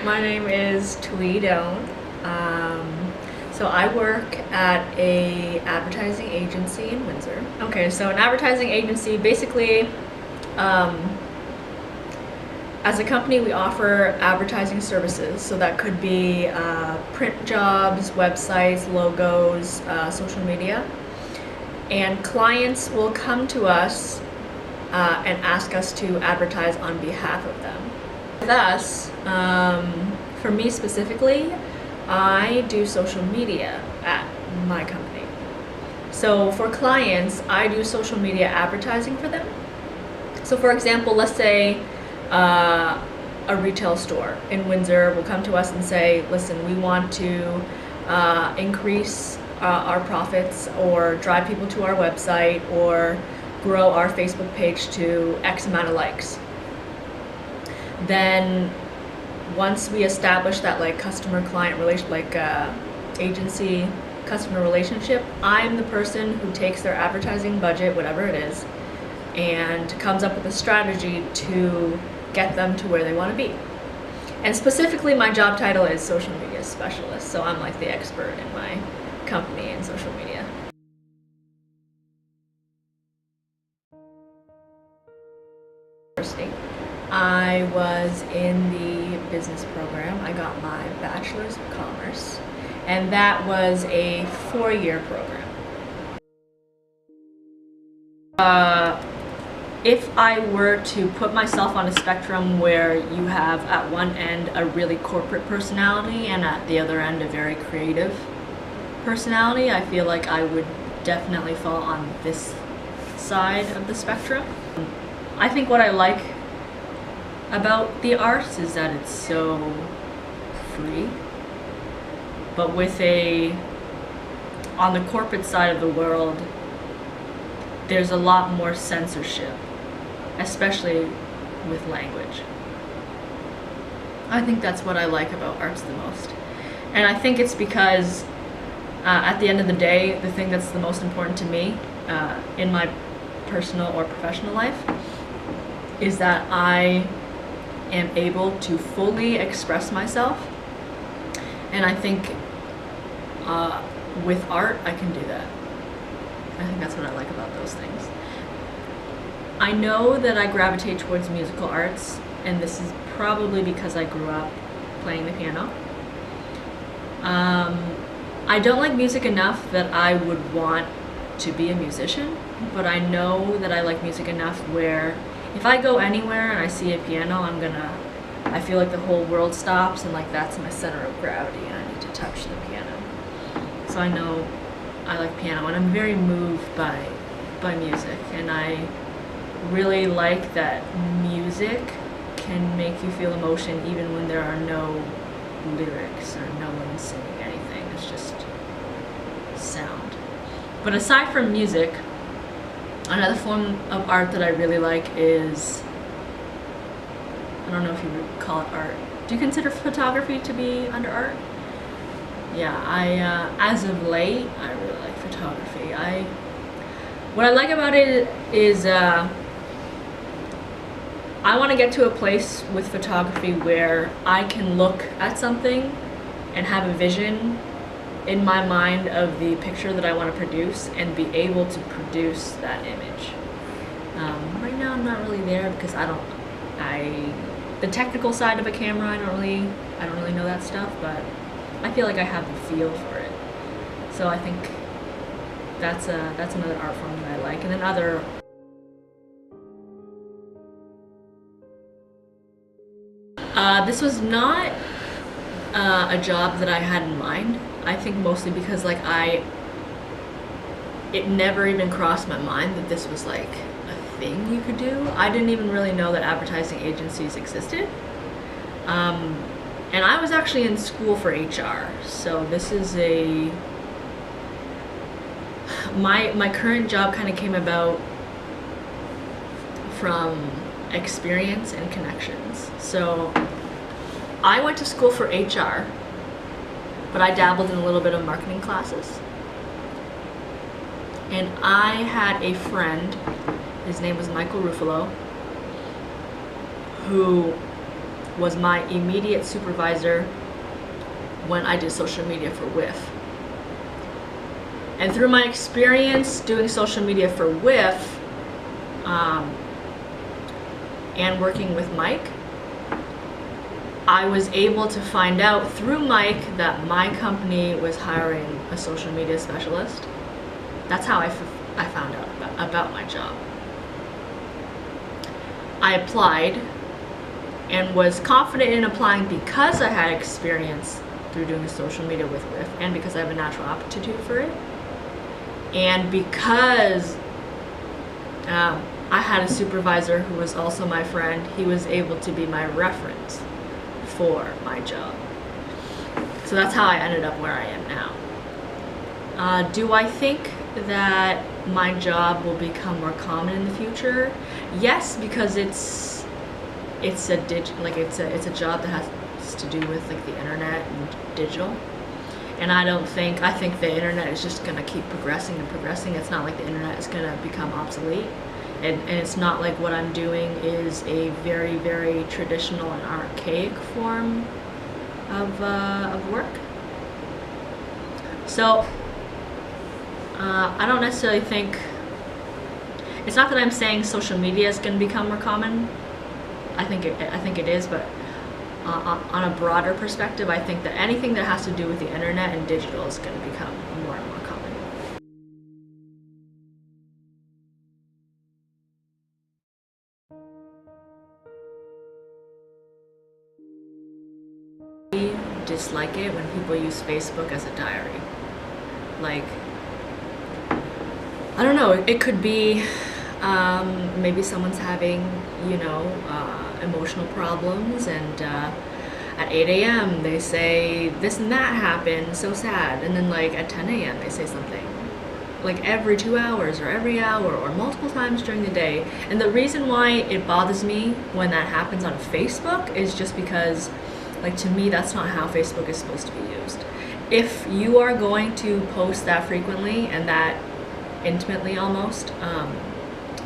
My name is Thuy Doan. So I work at a advertising agency in Windsor. Okay, so an advertising agency, basically, as a company, we offer advertising services. So that could be print jobs, websites, logos, social media. And clients will come to us and ask us to advertise on behalf of them. With us, for me specifically, I do social media at my company. So for clients, I do social media advertising for them. So for example, let's say a retail store in Windsor will come to us and say, listen, we want to increase our profits or drive people to our website or grow our Facebook page to X amount of likes. Then once we establish that like customer-client relation, like agency customer relationship, I'm the person who takes their advertising budget, whatever it is, and comes up with a strategy to get them to where they want to be. And specifically, my job title is social media specialist, so I'm like the expert in my company in social media. I was in the business program. I got my bachelor's of commerce, and that was a 4-year program. If I were to put myself on a spectrum where you have at one end a really corporate personality and at the other end a very creative personality, I feel like I would definitely fall on this side of the spectrum. I think what I like about the arts is that it's so free, but on the corporate side of the world, there's a lot more censorship, especially with language. I think that's what I like about arts the most. And I think it's because at the end of the day, the thing that's the most important to me in my personal or professional life is that I am able to fully express myself. And I think with art, I can do that. I think that's what I like about those things. I know that I gravitate towards musical arts, and this is probably because I grew up playing the piano. I don't like music enough that I would want to be a musician, but I know that I like music enough where if I go anywhere and I see a piano, I feel like the whole world stops and like that's my center of gravity and I need to touch the piano. So I know I like piano and I'm very moved by music, and I really like that music can make you feel emotion even when there are no lyrics or no one singing anything. It's just sound. But aside from music, another form of art that I really like is, I don't know if you would call it art. Do you consider photography to be under art? Yeah, as of late, I really like photography. What I like about it is I want to get to a place with photography where I can look at something and have a vision in my mind of the picture that I want to produce and be able to produce that image. Right now I'm not really there because the technical side of a camera, I don't really know that stuff, but I feel like I have the feel for it. So I think that's another art form that I like. And then this was not a job that I had in mind. I think mostly because like it never even crossed my mind that this was like a thing you could do. I didn't even really know that advertising agencies existed. And I was actually in school for HR, so this is my current job kind of came about from experience and connections. So I went to school for HR, but I dabbled in a little bit of marketing classes. And I had a friend, his name was Michael Ruffalo, who was my immediate supervisor when I did social media for WIF. And through my experience doing social media for WIF and working with Mike, I was able to find out through Mike that my company was hiring a social media specialist. That's how I found out about my job. I applied and was confident in applying because I had experience through doing social media with WIF, and because I have a natural aptitude for it, and because I had a supervisor who was also my friend. He was able to be my reference for my job. So that's how I ended up where I am now. Do I think that my job will become more common in the future? Yes, because it's a job that has to do with like the internet and digital. And I think the internet is just gonna keep progressing and progressing. It's not like the internet is gonna become obsolete. And it's not like what I'm doing is a very, very traditional and archaic form of work. So I don't necessarily think, it's not that I'm saying social media is going to become more common. I think it is, but on a broader perspective, I think that anything that has to do with the internet and digital is going to become more and more common. I dislike it when people use Facebook as a diary. Like, I don't know, it could be maybe someone's having, emotional problems, and at 8 a.m. they say this and that happened, so sad, and then like at 10 a.m. they say something. Like every 2 hours or every hour or multiple times during the day. And the reason why it bothers me when that happens on Facebook is just because, like, to me, that's not how Facebook is supposed to be used. If you are going to post that frequently and that intimately almost,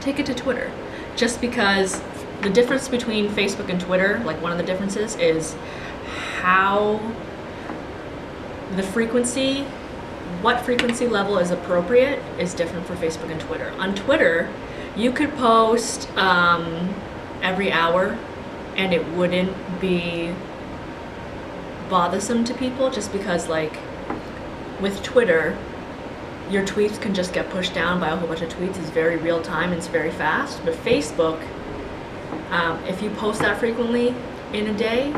take it to Twitter. Just because the difference between Facebook and Twitter, like one of the differences is how the frequency, what frequency level is appropriate is different for Facebook and Twitter. On Twitter, you could post every hour and it wouldn't be bothersome to people, just because, like, with Twitter, your tweets can just get pushed down by a whole bunch of tweets. It's very real time, it's very fast. But Facebook, if you post that frequently in a day,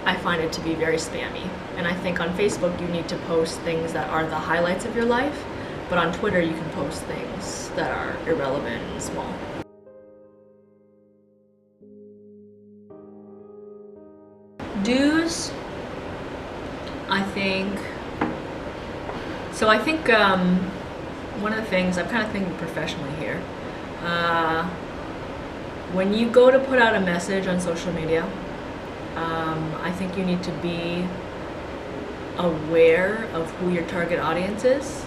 I find it to be very spammy. And I think on Facebook you need to post things that are the highlights of your life, but on Twitter you can post things that are irrelevant and small. Dues, I think one of the things, I'm kind of thinking professionally here, when you go to put out a message on social media, I think you need to be aware of who your target audience is,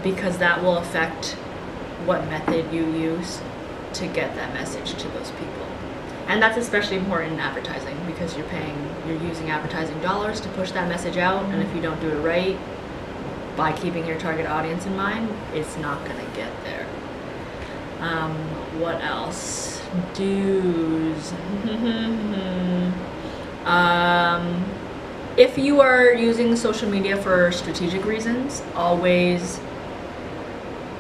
because that will affect what method you use to get that message to those people. And that's especially important in advertising, because you're using advertising dollars to push that message out, and if you don't do it right, by keeping your target audience in mind, it's not gonna get there. What else? Dues. If you are using social media for strategic reasons, always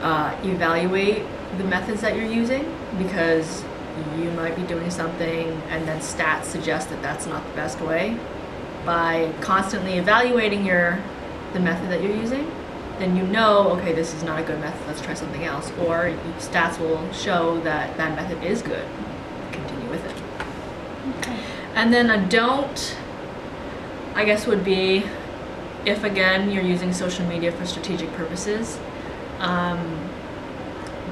evaluate the methods that you're using, because you might be doing something and then stats suggest that that's not the best way. By constantly evaluating the method that you're using, then you know, okay, this is not a good method, let's try something else. Or stats will show that that method is good, continue with it. Okay. And then a don't, I guess, would be, if again you're using social media for strategic purposes,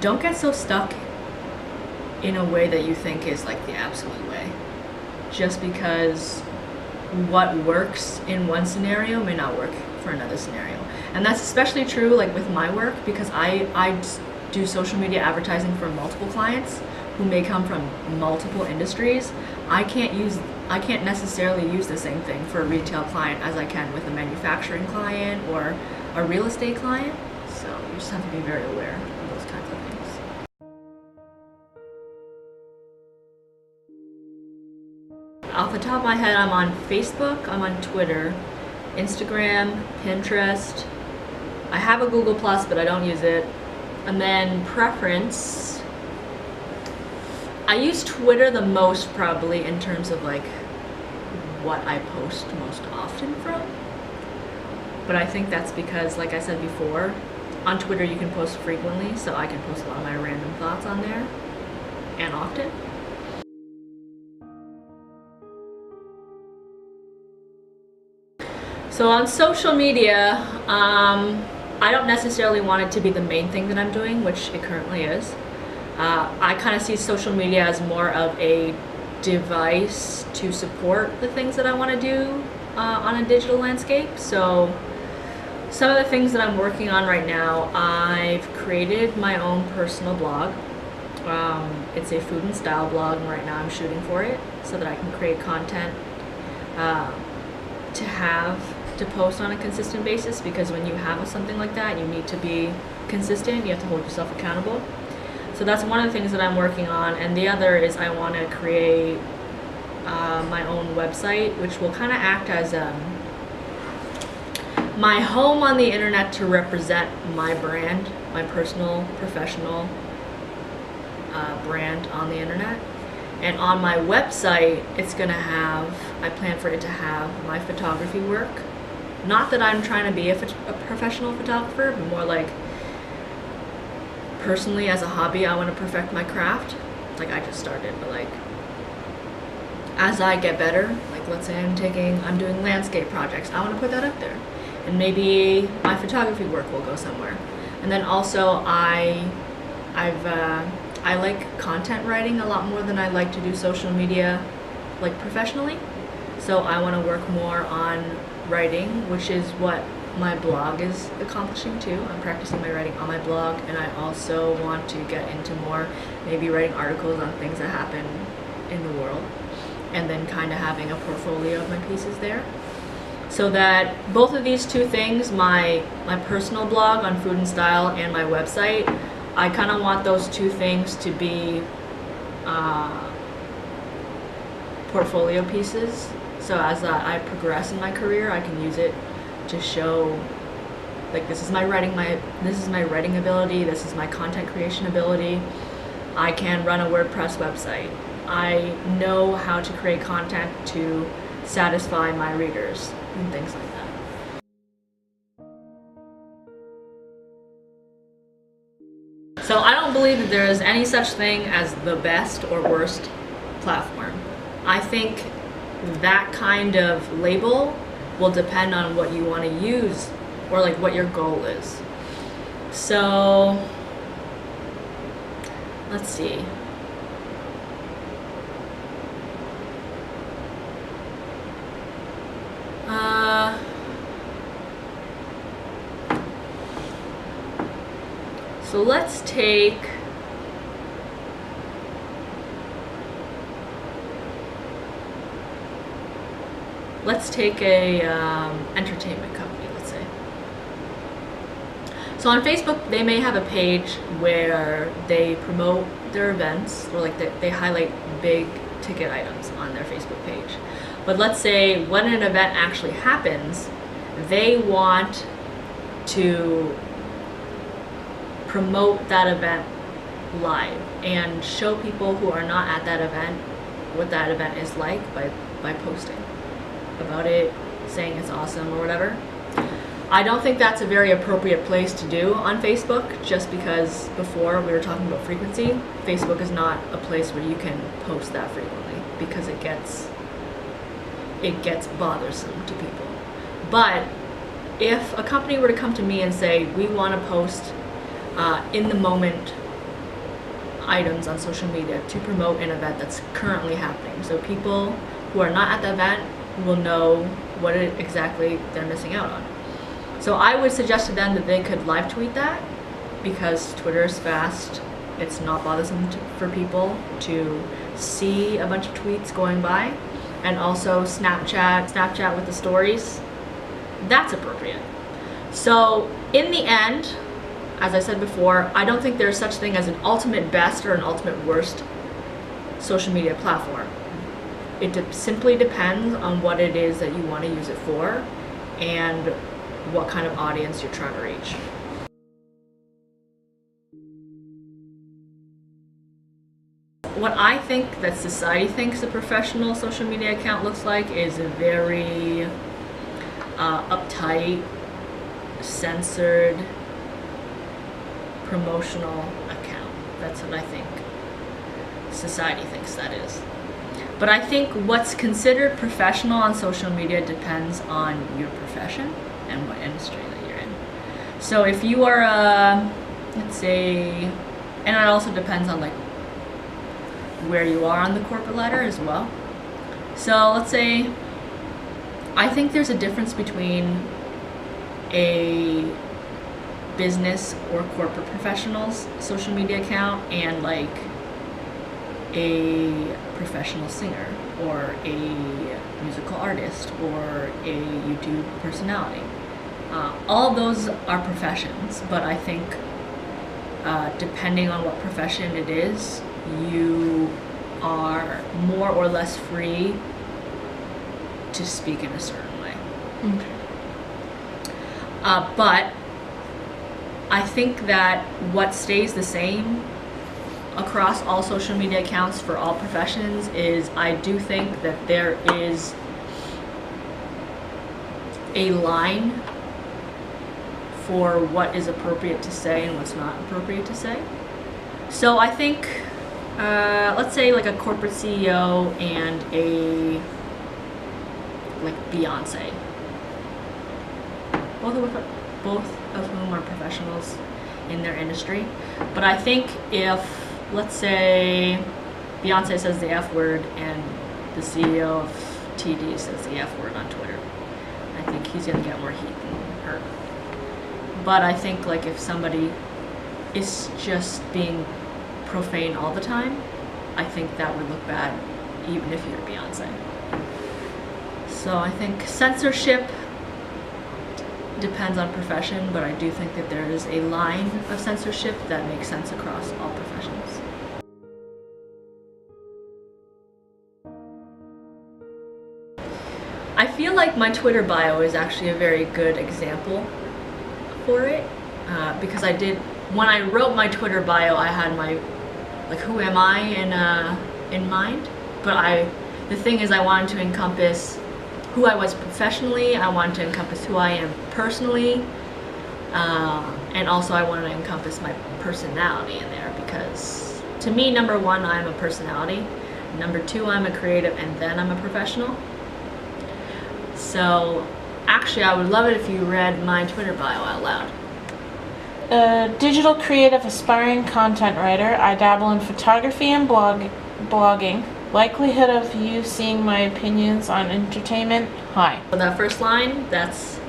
don't get so stuck in a way that you think is like the absolute way. Just because what works in one scenario may not work for another scenario. And that's especially true like with my work, because I do social media advertising for multiple clients who may come from multiple industries, I can't necessarily use the same thing for a retail client as I can with a manufacturing client or a real estate client. So you just have to be very aware of those kinds of things. Off the top of my head, I'm on Facebook, I'm on Twitter, Instagram, Pinterest. I have a Google Plus, but I don't use it. And then preference, I use Twitter the most probably in terms of like what I post most often from. But I think that's because, like I said before, on Twitter you can post frequently, so I can post a lot of my random thoughts on there, and often. So on social media, I don't necessarily want it to be the main thing that I'm doing, which it currently is. I kind of see social media as more of a device to support the things that I want to do on a digital landscape. So some of the things that I'm working on right now, I've created my own personal blog. It's a food and style blog, and right now I'm shooting for it so that I can create content to post on a consistent basis, because when you have something like that, you need to be consistent. You have to hold yourself accountable. So that's one of the things that I'm working on, and the other is I want to create my own website, which will kind of act as my home on the internet to represent my brand, my personal, professional brand on the internet. And on my website, it's gonna have, I plan for it to have my photography work. Not that I'm trying to be a professional photographer, but more like personally as a hobby, I want to perfect my craft. Like I just started, but like as I get better, like let's say I'm doing landscape projects, I want to put that up there. And maybe my photography work will go somewhere. And then also I like content writing a lot more than I like to do social media like professionally. So I want to work more on writing, which is what my blog is accomplishing too. I'm practicing my writing on my blog, and I also want to get into more maybe writing articles on things that happen in the world, and then kind of having a portfolio of my pieces there. So that both of these two things, my personal blog on food and style and my website, I kind of want those two things to be portfolio pieces. So as I progress in my career, I can use it to show, like, this is my writing ability, this is my content creation ability. I can run a WordPress website. I know how to create content to satisfy my readers and things like that. So I don't believe that there is any such thing as the best or worst platform. I think that kind of label will depend on what you want to use, or like what your goal is. So let's see. So let's take a entertainment company, let's say. So on Facebook, they may have a page where they promote their events, or like they highlight big ticket items on their Facebook page. But let's say when an event actually happens, they want to promote that event live and show people who are not at that event what that event is like by posting about it, saying it's awesome or whatever. I don't think that's a very appropriate place to do on Facebook, just because before we were talking about frequency. Facebook is not a place where you can post that frequently, because it gets bothersome to people. But if a company were to come to me and say, we want to post in the moment items on social media to promote an event that's currently happening, so people who are not at the event will know what exactly they're missing out on. So I would suggest to them that they could live tweet that, because Twitter is fast, it's not bothersome for people to see a bunch of tweets going by. And also Snapchat with the stories, that's appropriate. So in the end, as I said before, I don't think there's such thing as an ultimate best or an ultimate worst social media platform. It simply depends on what it is that you want to use it for and what kind of audience you're trying to reach. What I think that society thinks a professional social media account looks like is a very uptight, censored, promotional account. That's what I think society thinks that is. But I think what's considered professional on social media depends on your profession and what industry that you're in. So if you are let's say, and it also depends on like where you are on the corporate ladder as well. So let's say, I think there's a difference between a business or corporate professional's social media account and like a professional singer or a musical artist or a YouTube personality. All those are professions, but I think depending on what profession it is, you are more or less free to speak in a certain way. Okay. But I think that what stays the same across all social media accounts for all professions is I do think that there is a line for what is appropriate to say and what's not appropriate to say. So I think, let's say like a corporate CEO and a like Beyonce, both of whom are professionals in their industry. But I think if, let's say, Beyonce says the F word and the CEO of TD says the F word on Twitter, I think he's gonna get more heat than her. But I think like if somebody is just being profane all the time, I think that would look bad even if you're Beyonce. So I think censorship depends on profession, but I do think that there is a line of censorship that makes sense across all professions. I feel like my Twitter bio is actually a very good example for it, because when I wrote my Twitter bio, I had my, like, who am I in mind, but the thing is I wanted to encompass who I was professionally, I wanted to encompass who I am personally, and also I wanted to encompass my personality in there, because to me, number one, I'm a personality, number two, I'm a creative, and then I'm a professional. So actually, I would love it if you read my Twitter bio out loud. A digital creative aspiring content writer. I dabble in photography and blogging. Likelihood of you seeing my opinions on entertainment, high. So that first line, that's,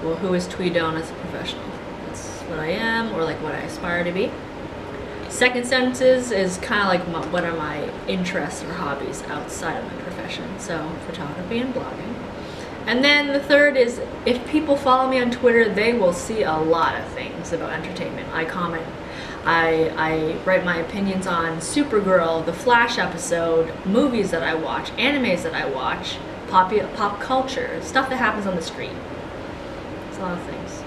well, who is Thuy Doan as a professional? That's what I am, or like what I aspire to be. Second sentence is kind of like what are my interests or hobbies outside of my profession. So photography and blogging. And then the third is, if people follow me on Twitter, they will see a lot of things about entertainment. I comment, I write my opinions on Supergirl, the Flash episode, movies that I watch, animes that I watch, pop culture, stuff that happens on the screen. It's a lot of things.